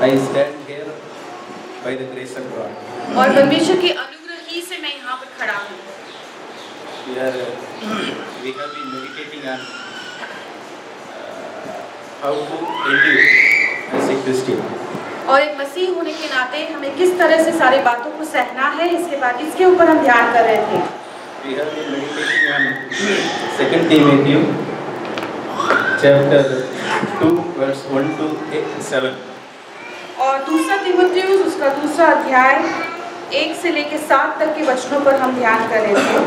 I stand here by the grace of God. और परमेश्वर के अनुग्रह ही से मैं यहाँ पर खड़ा हूँ। We have been meditating on how to endure as a Christian. और एक मसीह होने के नाते हमें किस तरह से सारी बातों को सहना है, इसके ऊपर हम ध्यान कर रहे थे। We have been meditating on 2 Timothy chapter 2 verse 1 to 7. और दूसरा तीमुथियुस उसका दूसरा अध्याय 1 से लेकर 7 तक के वचनों पर हम ध्यान कर रहे थे।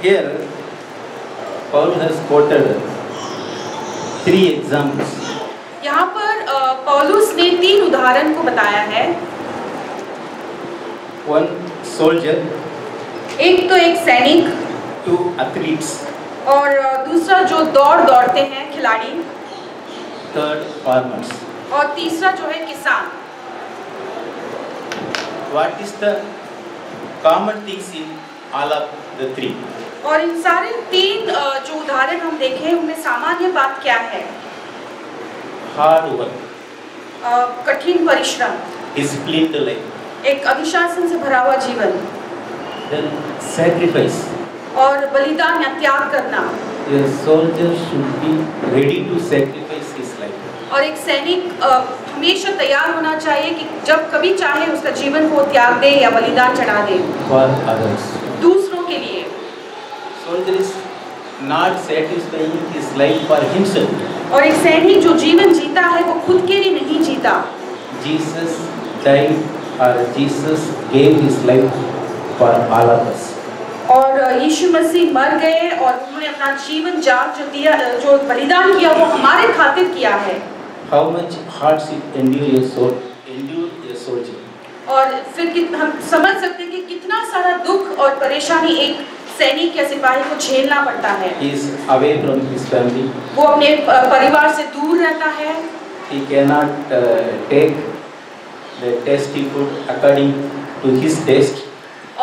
Here Paul has quoted 3 examples. यहाँ पर पौलुस ने 3 उदाहरण को बताया है। One soldier, एक तो एक सैनिक, 2 athletes, और दूसरा जो दौड़ते हैं खिलाड़ी, 3rd farmers. और तीसरा जो है किसान। What is the common things in all of the 3? और इन सारे 3 जो उदाहरण हम देखें उनमें सामान्य बात क्या है? Hard work, कठिन परिश्रम, disciplined life, एक अनुशासन से भरा हुआ जीवन, then sacrifice. और बलिदान या त्याग करना। A soldier should be ready to sacrifice his life. और एक सैनिक हमेशा तैयार होना चाहिए कि जब कभी चाहे उसका जीवन को त्याग दे या बलिदान चढ़ा दे For others. दूसरों के लिए। Soldier is not satisfying his life for himself. और एक सैनिक जो जीवन जीता है वो खुद के लिए नहीं जीता। Jesus died or Jesus gave his life for all of us. और यीशु मसीह मर गए और उन्होंने अपना जीवन जो दिया, जो बलिदान किया वो हमारे खातिर किया है। How much hardship endure a soldier? और फिर हम समझ सकते हैं कि कितना सारा दुख और परेशानी एक सैनिक या सिपाही को झेलना पड़ता है। He is away from his family. वो अपने परिवार से दूर रहता है। He cannot take the tasty food according to his taste.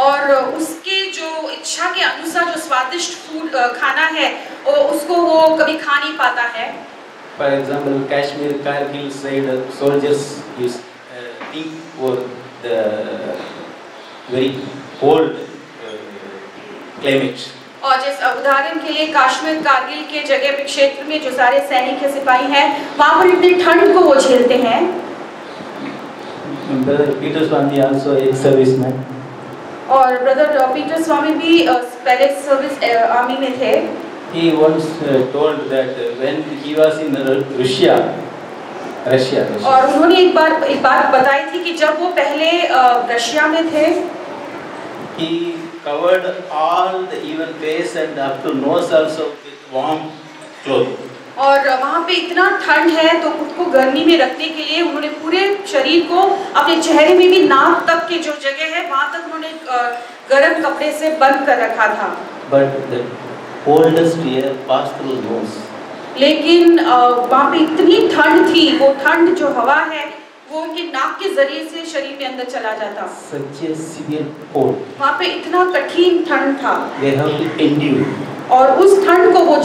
और उसके जो इच्छा के अनुसार जो स्वादिष्ट फूड खाना है उसको वो कभी खा नहीं पाता है। For example, Kashmir, Kargil side soldiers is think for the very cold climate. और जैसे उदाहरण के लिए कश्मीर कारगिल के जगह क्षेत्र में जो सारे सैनिक या सिपाही हैं वहाँ पर इतनी ठंड को वो झेलते हैं। Brother Peter Swami also a serviceman. और ब्रदर पीटर स्वामी भी पहले सर्विस आर्मी में थे। He once told that when he was in Russia. और उन्होंने एक बात बताई थी कि जब वो पहले रशिया में थे, he covered all the even face and up to nose also with warm clothing. और वहाँ पे इतना ठंड है तो खुद को गर्मी में रखने के लिए उन्होंने पूरे शरीर को अपने चेहरे में भी नाक तक की जो जगह है वहाँ तक उन्होंने गर्म कपड़े से बंद कर रखा था। But the coldest air passed through nose. लेकिन वहाँ पे इतनी ठंड थी, वो ठंड जो हवा है वो उनके नाक के जरिए से शरीर में अंदर चला जाता। Such a severe cold. वहाँ पे इतना कठिन ठंड था। They have to endure. और उस ठंड को वो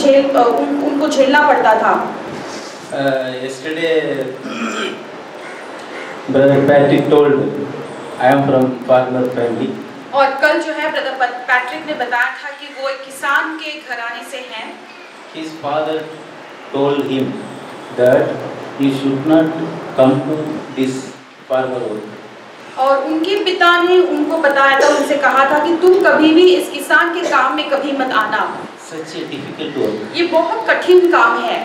उनको झेलना पड़ता था। Yesterday, Brother Patrick told, I am from farmer family. और कल जो है ब्रदर पैट्रिक ने बताया था कि वो एक किसान के घराने से हैं। His father told him that he should not come to this farmer work. और उनके पिता ने उनको बताया था, उनसे कहा था कि तुम कभी भी इस किसान के काम में कभी मत आना। Such a difficult work. ये बहुत कठिन काम है।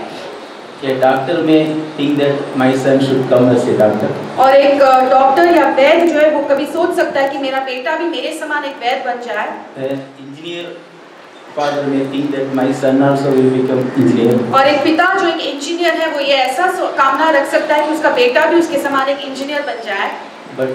A doctor may think that my son should come as a doctor. और एक डॉक्टर या वैद्य जो है वो कभी सोच सकता है कि मेरा बेटा भी मेरे समान एक वैद्य बन जाए। Engineer father may think that my son also will become engineer. और एक पिता जो एक इंजीनियर है वो ये ऐसा कामना रख सकता है कि उसका बेटा भी उसके समान एक इंजीनियर बन जाए। But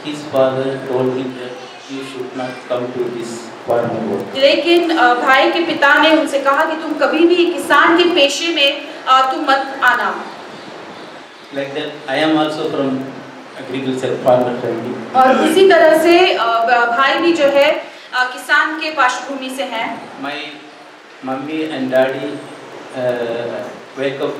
his father told him that you should not come to this farmer work. लेकिन भाई के पिता ने उनसे कहा कि तुम कभी भी किसान के पेशे में तुम मत आना। Like that, I am also from agriculture farmer family. और उसी तरह से भाई भी जो है किसान के पृष्ठभूमि से हैं। My mummy and daddy wake up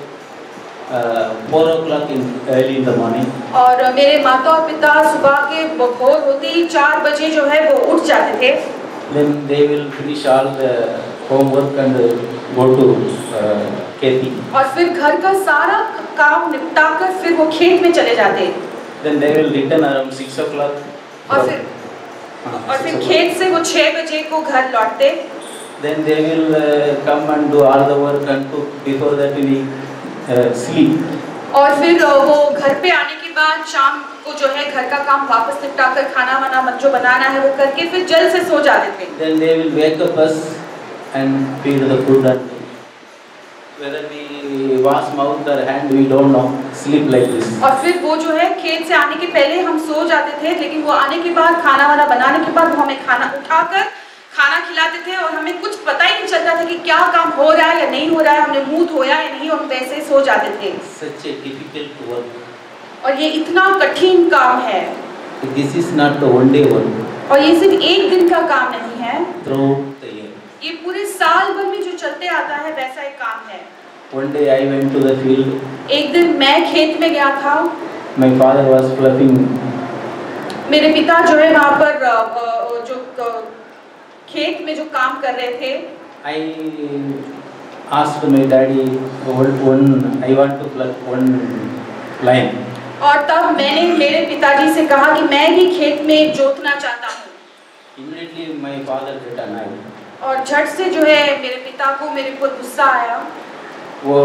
4 o'clock early in the morning. और मेरे माता और पिता सुबह के भोर होते ही 4 बजे जो है वो उठ जाते थे। Then they will finish all the homework and go to खेती. और फिर घर का सारा काम निपटाकर फिर वो खेत में चले जाते। Then they will return around 6 o'clock. और फिर खेत से वो 6 बजे को घर लौटते। Then they will come and do all the work and cook. Before that we sleep. और फिर वो घर पे आने के बाद शाम को जो है घर का काम वापस निपटाकर खाना वाना जो बनाना है वो करके फिर जल्द से सो जाते थे। Then they will wake up us and feed the food and whether we wash mouth or hand we don't know, sleep like this. और फिर वो जो है खेत से आने के पहले हम सो जाते थे, लेकिन वो आने के बाद खाना वाना बनाने के बाद वो हमें खाना उठाकर खाना खिलाते थे और हमें कुछ पता ही नहीं चलता था कि क्या काम हो रहा है या नहीं हो रहा है, हमने मुंह धोया या नहीं, और वैसे ही सो जाते थे। Such a difficult work. और ये इतना कठिन काम है। This is not the one day work. और ये सिर्फ एक दिन का काम नहीं है, Throughout the year. ये पूरे साल भर में जो चलते आता है वैसा एक काम है। One day I went to the field. एक दिन मैं खेत में गया था। My father was ploughing. मेरे पिता जो है वहाँ पर जो खेत में जो काम कर रहे थे। I asked my daddy, I want to plough one line. और तब मैंने मेरे पिताजी से कहा कि मैं भी खेत में जोतना चाहता हूँ। Immediately my father got annoyed. और झट से जो है मेरे पिता को मेरे ऊपर गुस्सा आया। वो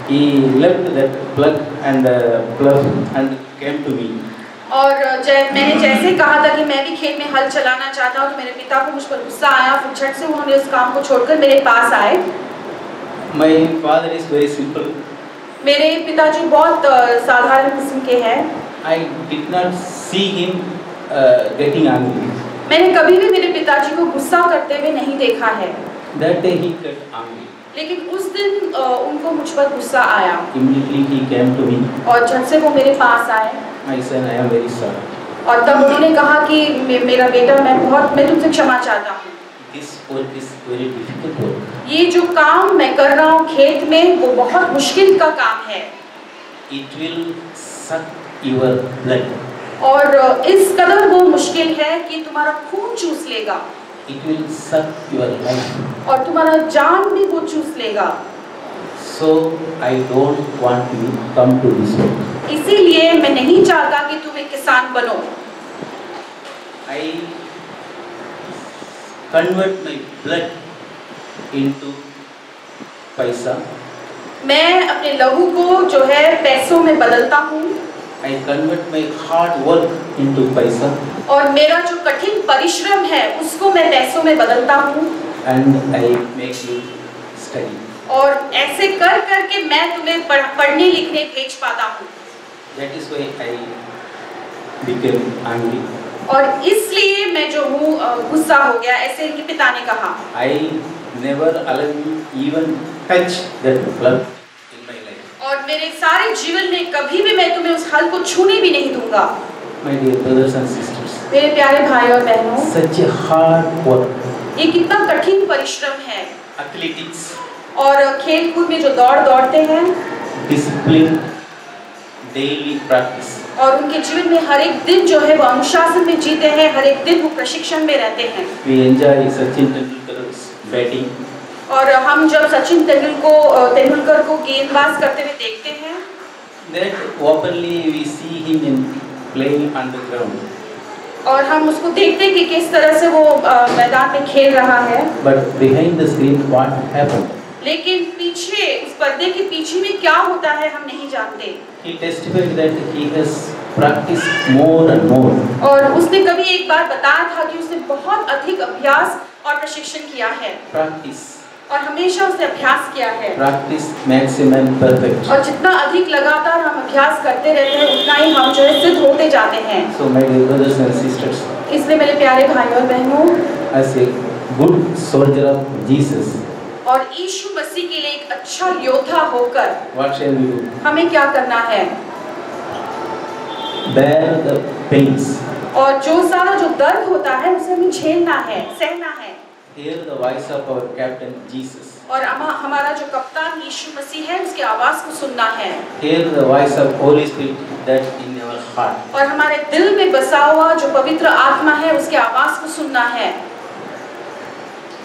he left that plug and plough and came to me. और मैंने जैसे कहा था कि मैं भी खेत में हल चलाना चाहता हूँ तो मेरे पिता को मुझ पर गुस्सा आया, फिर झट से उन्होंने उस काम को छोड़कर मेरे पास आए। My father is very simple. मेरे पिताजी बहुत साधारण किस्म के हैं। I did not see him getting angry. मैंने कभी भी मेरे पिताजी को गुस्सा करते हुए नहीं देखा है। That day he got angry. लेकिन उस दिन उनको मुझ पर गुस्सा आया। Immediately he came to me. और झट से वो मेरे पास आए। I said I am very sorry. और तब उन्होंने कहा कि मेरा बेटा मैं तुमसे क्षमा चाहता हूँ। This work is very difficult work. ये जो काम मैं कर रहा हूँ खेत में वो बहुत मुश्किल का काम है। It will suck your blood. और इस कदर वो मुश्किल है कि तुम्हारा खून चूस लेगा। It will suck your life. और तुम्हारा जान भी वो चूस लेगा। So I don't want you to come to this work. इसीलिए मैं नहीं चाहता कि तुम एक किसान बनो। I convert my blood into पैसा. मैं अपने लहू को जो है पैसों में बदलता हूँ। I convert my hard work into पैसा. और मेरा जो कठिन परिश्रम है उसको मैं पैसों में बदलता हूँ। And I make you study. और ऐसे कर करके मैं तुम्हें पढ़ने लिखने भेज पाता हूँ। That is why I became angry. और इसलिए मैं जो हूँ गुस्सा हो गया, ऐसे इनके पिता ने कहा। I never allow you even touch that plug in my life. और मेरे सारे जीवन में कभी भी मैं तुम्हें उस हल को छूने भी नहीं दूंगा। My dear brothers and sisters. मेरे प्यारे भाई और बहनों, Such a hard work. ये कितना कठिन परिश्रम है। Athletics. और खेल कूद में जो दौड़ते हैं। Discipline. Daily practice. और उनके जीवन में हर एक दिन जो है वो अनुशासन में जीते हैं, हर एक दिन वो प्रशिक्षण में रहते हैं। We enjoy Sachin Tendulkar's batting. और हम जब सचिन तेंदुलकर को गेंदबाज करते हुए देखते हैं, That openly we see him in playing on the ground. और हम उसको देखते हैं कि किस तरह से वो मैदान में खेल रहा है। But behind the screen, what happened? लेकिन पीछे उस पर्दे के पीछे में क्या होता है हम नहीं जानते। He testified that he has practiced more and more. और उसने कभी एक बार बताया था कि उसने बहुत अधिक अभ्यास और प्रशिक्षण किया है। Practice. और हमेशा उसने अभ्यास किया है। Practice makes a man perfect. और जितना अधिक लगातार हम अभ्यास करते रहते हैं उतना ही हम जो है सिद्ध होते जाते हैं। So my dear brothers and sisters, इसलिए मेरे प्यारे भाई और बहनों, as a good soldier of Jesus, और यीशु मसीह के लिए एक अच्छा योद्धा होकर what shall we do? हमें क्या करना है? Bear the pains. और जो सारा जो दर्द होता है उसे हमें झेलना है, सहना है। Hear the voice of our Captain Jesus. और हमारा जो कप्तान यीशु मसीह है उसकी आवाज को सुनना है। Hear the voice of Holy Spirit that in our heart. और हमारे दिल में बसा हुआ जो पवित्र आत्मा है उसकी आवाज को सुनना है।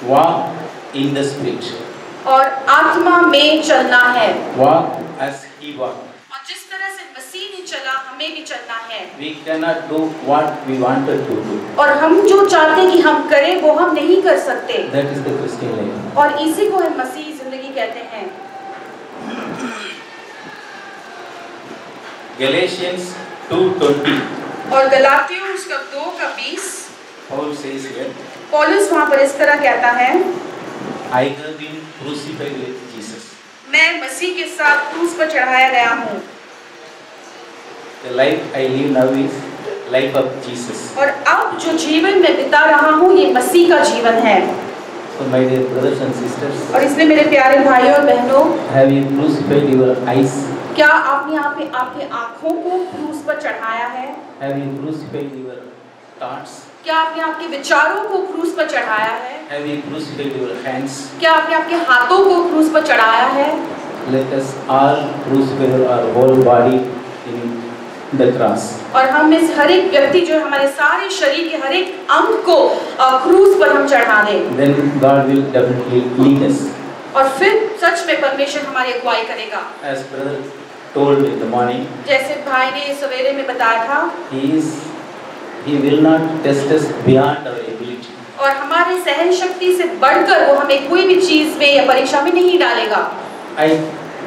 Walk in the Spirit. और आत्मा में चलना है। Walk as He walked. और जिस तरह से मसीह ने चला हमें भी चलना है। We cannot do what we wanted to do. और हम जो चाहते हैं कि हम करें वो हम नहीं कर सकते। That is the Christian life. और इसी को हम मसीही जिंदगी कहते हैं। Galatians 2:20. और गलातियों उसका 2:20 Paul says here, पौलुस वहाँ पर इस तरह कहता है, I have been crucified with Jesus. मैं मसीह के साथ क्रूस पर चढ़ाया गया हूँ। The life I live now is life of Jesus. और अब जो जीवन मैं बिता रहा हूँ ये मसीह का जीवन है। So my dear brothers and sisters, और इसलिए मेरे प्यारे भाइयों और बहनों, have you crucified your eyes? क्या आपने आपके आँखों को क्रूस पर चढ़ाया है? Have you crucified your thoughts? क्या आपने आपके विचारों को क्रूस पर चढ़ाया है? Have you crucified your hands? क्या आपने आपके हाथों को क्रूस पर चढ़ाया है? Let us all crucify our whole body in the cross. और हम इस हर एक व्यक्ति जो हमारे सारे शरीर के हर एक अंग को क्रूस पर हम चढ़ा दें। Then God will definitely lead us. और फिर सच में परमेश्वर हमारी अगुवाई करेगा। As brother told in the morning, जैसे भाई ने सवेरे में बताया था, He will not test us beyond our ability. और हमारे सहन शक्ति से बढ़कर वो हमें कोई भी चीज में या परीक्षा में नहीं डालेगा। I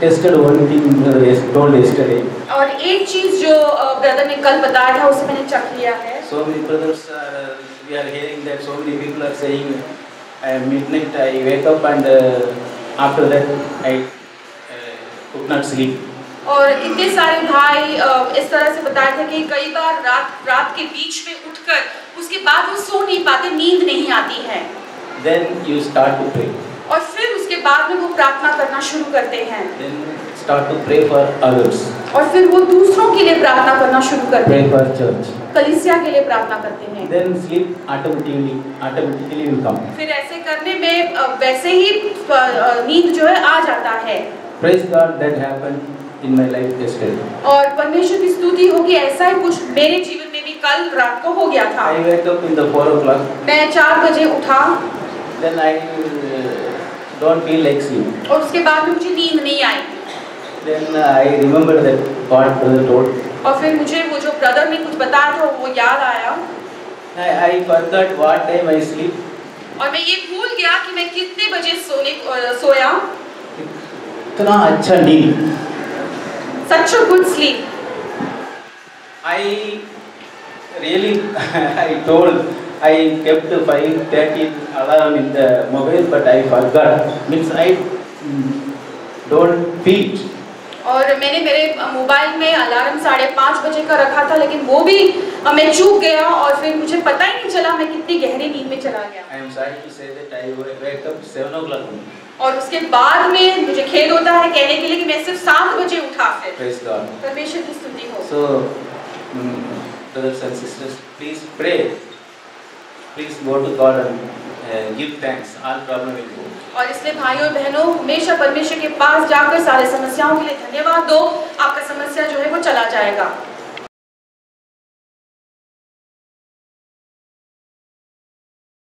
tested one thing told yesterday. और एक चीज जो ब्रदर ने कल बताया था उसे मैंने चख लिया है। So many brothers we are hearing that so many people are saying midnight I wake up and after that I could not sleep. और इतने सारे भाई इस तरह से बताया था कि कई बार रात के बीच में उठकर उसके बाद वो सो नहीं पाते, नींद नहीं आती है। Then you start to pray. और फिर उसके बाद में वो प्रार्थना करना शुरू करते हैं। Then start to pray for others. और फिर वो दूसरों के लिए प्रार्थना करना शुरू करते Pray हैं। for church. कलीसिया के लिए प्रार्थना करते हैं। Then sleep automatically will come. फिर ऐसे करने में वैसे ही नींद जो है आ जाता है। Praise God, that happened in my life yesterday. और परमेश्वर की स्तुति होगी, ऐसा ही कुछ मेरे जीवन में भी कल रात को हो गया था। I wake up in the 4 o'clock. मैं 4 बजे उठा। Then I don't feel like sleep. और उसके बाद में मुझे नींद नहीं आई। Then I remember that what brother told. और फिर मुझे वो जो ब्रदर ने कुछ बताया था वो याद आया। I forgot what time I sleep. और मैं ये भूल गया कि मैं कितने बजे सोया। इतना अच्छा नींद. Such a good sleep. I really I told I kept 5:30 alarm in the mobile, but I forgot. Means I don't feel it. और मैंने मेरे मोबाइल में अलार्म 5:30 बजे का रखा था, लेकिन वो भी मैं चूक गया और फिर मुझे पता ही नहीं चला मैं कितनी गहरी नींद में चला गया। I am sorry to say that I wake up 7 o'clock. और उसके बाद में मुझे खेद होता है कहने के लिए कि मैं सिर्फ 7 बजे उठा। फिर Praise God. परमेश्वर की स्तुति हो। So, brothers and sisters, please pray. Please go to God and give thanks. All problem will go. और इसलिए भाइयों बहनों हमेशा परमेश्वर के पास जाकर सारे समस्याओं के लिए धन्यवाद दो, आपका समस्या जो है वो चला जाएगा।